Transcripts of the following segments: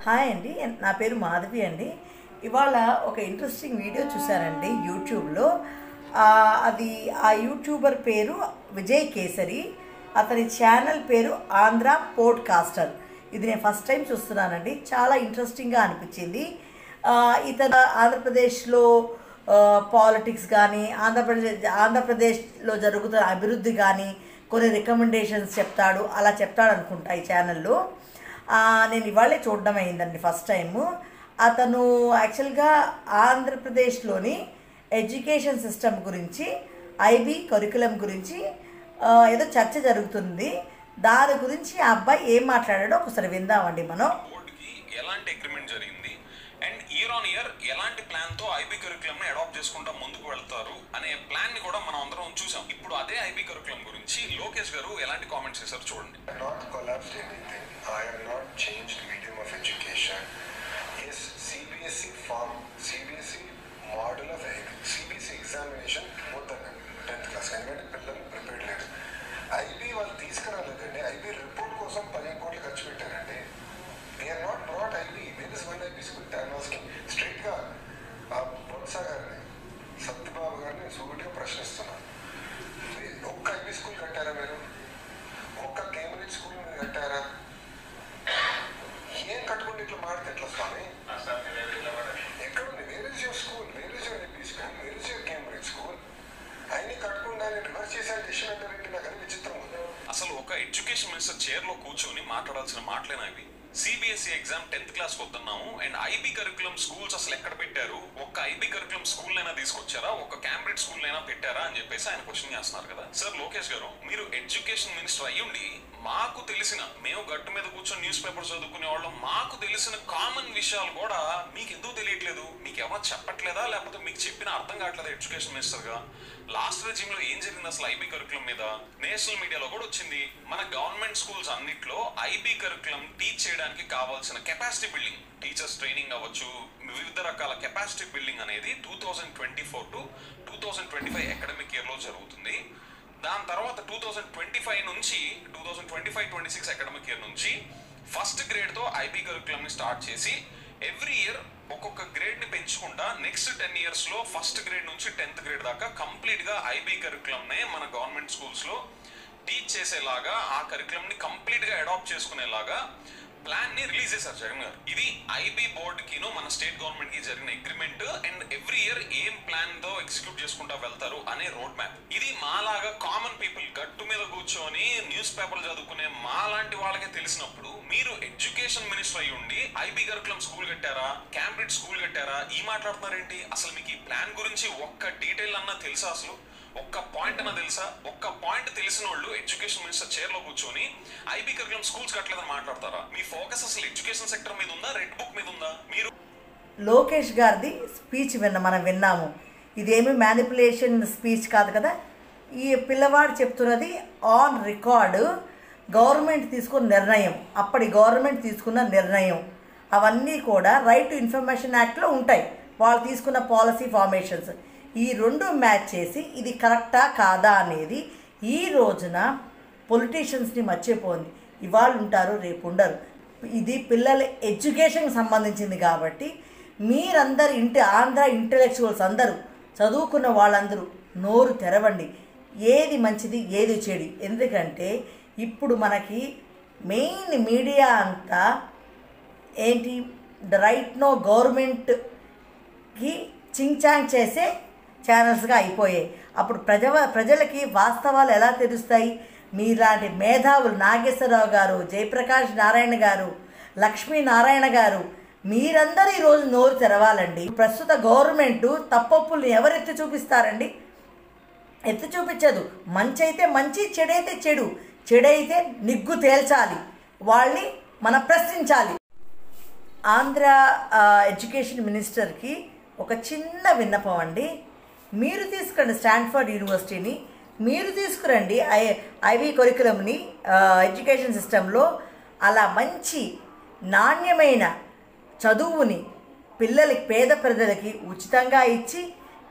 Hi అండి, నా పేరు మాధవి అండి. ఇవాళ ఒక ఇంట్రెస్టింగ్ వీడియో చూశానండి యూట్యూబ్లో. అది ఆ యూట్యూబర్ పేరు విజయ్ కేసరి, అతని ఛానల్ పేరు ఆంధ్ర పోడ్కాస్టర్. ఇది నేను ఫస్ట్ టైం చూస్తున్నానండి, చాలా ఇంట్రెస్టింగ్గా అనిపించింది. ఇతను ఆంధ్రప్రదేశ్లో పాలిటిక్స్ కానీ ఆంధ్రప్రదేశ్లో జరుగుతున్న అభివృద్ధి కానీ కొన్ని రికమెండేషన్స్ చెప్తాడు, అలా చెప్తాడు అనుకుంటా ఈ ఛానల్లో. నేను ఇవాళే చూడడం అయిందండి ఫస్ట్ టైము. అతను యాక్చువల్గా ఆంధ్రప్రదేశ్లోని ఎడ్యుకేషన్ సిస్టమ్ గురించి, ఐబీ కరికులం గురించి ఏదో చర్చ జరుగుతుంది. దాని గురించి ఆ అబ్బాయి ఏం మాట్లాడాడో ఒకసారి విందామండి మనం. ఎలాంటి అగ్రిమెంట్ జరిగింది అండ్ ఇయర్ ఆన్ ఇయర్ ఎలాంటి ప్లాన్ తో ఐబీ కరికులం ని అడాప్ట్ చేసుకుంటా ముందుకు వెళ్తారు అనే ప్లాన్ ని కూడా మనం అందరం చూసాం. ఇప్పుడు అదే ఐబీ కరికులం గురించి లోకేష్ గారు ఎలాంటి కామెంట్స్ చేశారు చూడండి. Not collapsed anything. I have not changed medium of education. Yes, CBSE form, CBSE model of CBSE examination వద్దన్న 10th class ఎందుకంటే పిల్లలు ప్రిపేర్డ్ లేరు. ఐబీ వాళ్ళు తీసుకురాలేదండి. ఐబీ రిపోర్ట్ కోసం 15 కోట్లు ఖర్చు పెట్టారండి. They are not brought IB. Where is one IB school? I am asking straight గా బొత్స గారిని, సత్యబాబు గారిని సూటిగా ప్రశ్నిస్తున్నాను. ఒక్క ఐబీ స్కూల్ కట్టారా మీరు? ఒక్క కేంబ్రిడ్జ్ స్కూల్ మీరు కట్టారా? ఏం కట్టుకుంటే ఇట్లా మాడితే ఎట్లా స్వామి? ఎక్కడ ఉంది? Where is your school? Where is your IB school? Where is your Cambridge school? అయినా కట్టుకుండా రివర్స్ చేసే డిసిషన్ ఏంటంటే నాకు అది విచిత్రం ఉంది. అసలు ఒక ఎడ్యుకేషన్ మినిస్టర్ చైర్ లో కూర్చొని మాట్లాడాల్సిన మాటలేనా ఇవి? సిబిఎస్ఈ ఎగ్జామ్ 10th క్లాస్ వస్తున్నాము అండ్ ఐబీ కరికులం స్కూల్స్ అసలు ఎక్కడ పెట్టారు? ఒక్క ఐబీ కరికులం స్కూల్ అయినా తీసుకొచ్చారా? ఒక్క క్యాంబ్రిడ్జ్ స్కూల్ అయినా పెట్టారా అని చెప్పేసి ఆయన క్వశ్చన్ చేస్తున్నారు కదా. సార్ లోకేష్ గారు, మీరు ఎడ్యుకేషన్ మినిస్టర్ అయ్యుండి మాకు తెలిసిన, మేము గట్టు మీద కూర్చొని న్యూస్ పేపర్ చదువుకునే వాళ్ళం, మాకు తెలిసిన కామన్ విషయాలు కూడా మీకు ఎందుకు తెలియట్లేదు? మీకు ఎవరైనా చెప్పట్లేదా, లేకపోతే మీకు చెప్పిన అర్థం కావట్లేదా? ఎడ్యుకేషన్ మినిస్టర్ గా లాస్ట్ రెజిమ్ లో ఏం జరిగింది అసలు ఐబీ కరికులం మీద? నేషనల్ మీడియాలో కూడా వచ్చింది. మన గవర్నమెంట్ స్కూల్స్ అన్నిట్లో ఐబీ కరికులం టీచ్ చేయడానికి కావాల్సిన కెపాసిటీ బిల్డింగ్, టీచర్స్ ట్రైనింగ్ అవ్వచ్చు, వివిధ రకాల కెపాసిటీ బిల్డింగ్ అనేది 2024 to 2025 అకాడమిక్ ఇయర్ లో జరుగుతుంది. దాని తర్వాత 2025 నుంచి 2025-26 అకాడమిక్ ఇయర్ నుంచి ఫస్ట్ గ్రేడ్ తో ఐబీ కరికులం ని స్టార్ట్ చేసి ఎవ్రీ ఇయర్ ఒక్కొక్క గ్రేడ్ ని పెంచుకుంటా నెక్స్ట్ 10 years లో ఫస్ట్ గ్రేడ్ నుంచి 10th గ్రేడ్ దాకా కంప్లీట్ గా ఐబీ కరికులం నే మన గవర్నమెంట్ స్కూల్స్ లో టీచ్ చేసేలాగా, ఆ కరికులం ని కంప్లీట్ గా అడాప్ట్ చేసుకునేలాగా ప్లాన్ ని రిలీజ్ చేశారు జగన్ గారు. ఇది ఐబీ బోర్డ్ కిను మన స్టేట్ గవర్నమెంట్ కి జరిగిన అగ్రిమెంట్ అండ్ ఎవ్రీ ఇయర్ ఏం ప్లాన్ తో ఎగ్జిక్యూట్ చేసుకుంటా వెళ్తారు అనే రోడ్ మ్యాప్. ఇది మాలాగా కామన్ పీపుల్ గట్టు మీద కూర్చొని న్యూస్ పేపర్లు చదువుకునే మాలాంటి వాళ్ళకే తెలిసినప్పుడు మీరు ఎడ్యుకేషన్ మినిస్టర్ అయ్యి ఉండి ఐబీ కరికులం స్కూల్ కట్టారా, క్యాంబ్రిడ్జ్ స్కూల్ కట్టారా, ఈ మాట్లాడుతున్నారేంటి? అసలు మీకు ఈ ప్లాన్ గురించి ఒక్క డీటెయిల్ అన్నా తెలుసా? అసలు ఒక్క పాయింట్ అన్నా తెలుసా? ఒక్క పాయింట్ తెలిసిన వాళ్ళు ఎడ్యుకేషన్ మినిస్టర్ చైర్ లో కూర్చొని ఐబీ కరికులం స్కూల్స్ కట్టలేదని మాట్లాడతారా? మీ ఫోకస్ అసలు ఎడ్యుకేషన్ సెక్టర్ మీద ఉందా, రెడ్ బుక్ మీద ఉందా? మీరు లోకేష్ గారిది స్పీచ్ మనం విన్నాము. ఇదేమి మ్యానిపులేషన్ స్పీచ్ కాదు కదా. ఈ పిల్లవాడు చెప్తున్నది ఆన్ రికార్డు. గవర్నమెంట్ తీసుకున్న నిర్ణయం, అప్పటి గవర్నమెంట్ తీసుకున్న నిర్ణయం, అవన్నీ కూడా రైట్ టు ఇన్ఫర్మేషన్ యాక్ట్లో ఉంటాయి. వాళ్ళు తీసుకున్న పాలసీ ఫార్మేషన్స్, ఈ రెండు మ్యాచ్ చేసి ఇది కరెక్టా కాదా అనేది ఈ రోజున పొలిటీషియన్స్ని మర్చిపోయింది. ఇవాళ ఉంటారు, రేపు ఉండరు. ఇది పిల్లల ఎడ్యుకేషన్కి సంబంధించింది కాబట్టి మీరందరూ ఆంధ్ర ఇంటలెక్చువల్స్ అందరూ, చదువుకున్న వాళ్ళందరూ నోరు తెరవండి. ఏది మంచిది, ఏది చెడు. ఎందుకంటే ఇప్పుడు మనకి మెయిన్ మీడియా అంతా ఏంటి, రైట్ నో గవర్నమెంట్కి చింగ్చాంగ్ చేసే ఛానల్స్గా అయిపోయాయి. అప్పుడు ప్రజలకి వాస్తవాలు ఎలా తెలుస్తాయి? మీలాంటి మేధావులు నాగేశ్వరరావు గారు, జయప్రకాష్ నారాయణ గారు, లక్ష్మీనారాయణ గారు, మీరందరూ ఈరోజు నోరు తెరవాలండి. ప్రస్తుత గవర్నమెంట్ తప్పొప్పుల్ని ఎవరు ఎత్తి చూపిస్తారండి? ఎత్తి చూపించదు. మంచి అయితే మంచి, చెడైతే చెడు. చెడైతే నిగ్గు తేల్చాలి, వాళ్ళని మనం ప్రశ్నించాలి. ఆంధ్ర ఎడ్యుకేషన్ మినిస్టర్కి ఒక చిన్న విన్నపం అండి. మీరు తీసుకురండి స్టాన్ఫర్డ్ యూనివర్సిటీని, మీరు తీసుకురండి ఐబీ కరికులంని ఎడ్యుకేషన్ సిస్టంలో. అలా మంచి నాణ్యమైన చదువుని పిల్లలకి, పేద ప్రజలకి ఉచితంగా ఇచ్చి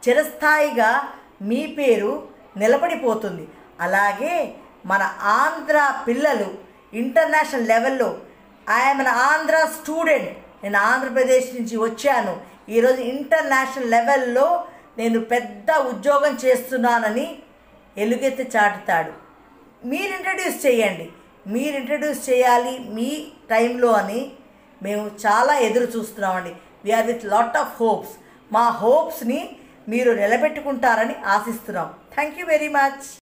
చిరస్థాయిగా మీ పేరు నిలబడిపోతుంది. అలాగే మన ఆంధ్ర పిల్లలు ఇంటర్నేషనల్ లెవెల్లో ఐఎమ్ అన్ ఆంధ్ర స్టూడెంట్ నేను ఆంధ్రప్రదేశ్ నుంచి వచ్చాను, ఈరోజు ఇంటర్నేషనల్ లెవెల్లో నేను పెద్ద ఉద్యోగం చేస్తున్నానని ఎలుగెత్తి చాటుతాడు. మీరు ఇంట్రడ్యూస్ చేయండి, మీరు ఇంట్రడ్యూస్ చేయాలి మీ టైంలో అని మేము చాలా ఎదురు చూస్తున్నామండి. We are with lot of hopes. మా హోప్స్ని మీరు నిలబెట్టుకుంటారని ఆశిస్తున్నాం. Thank you very much.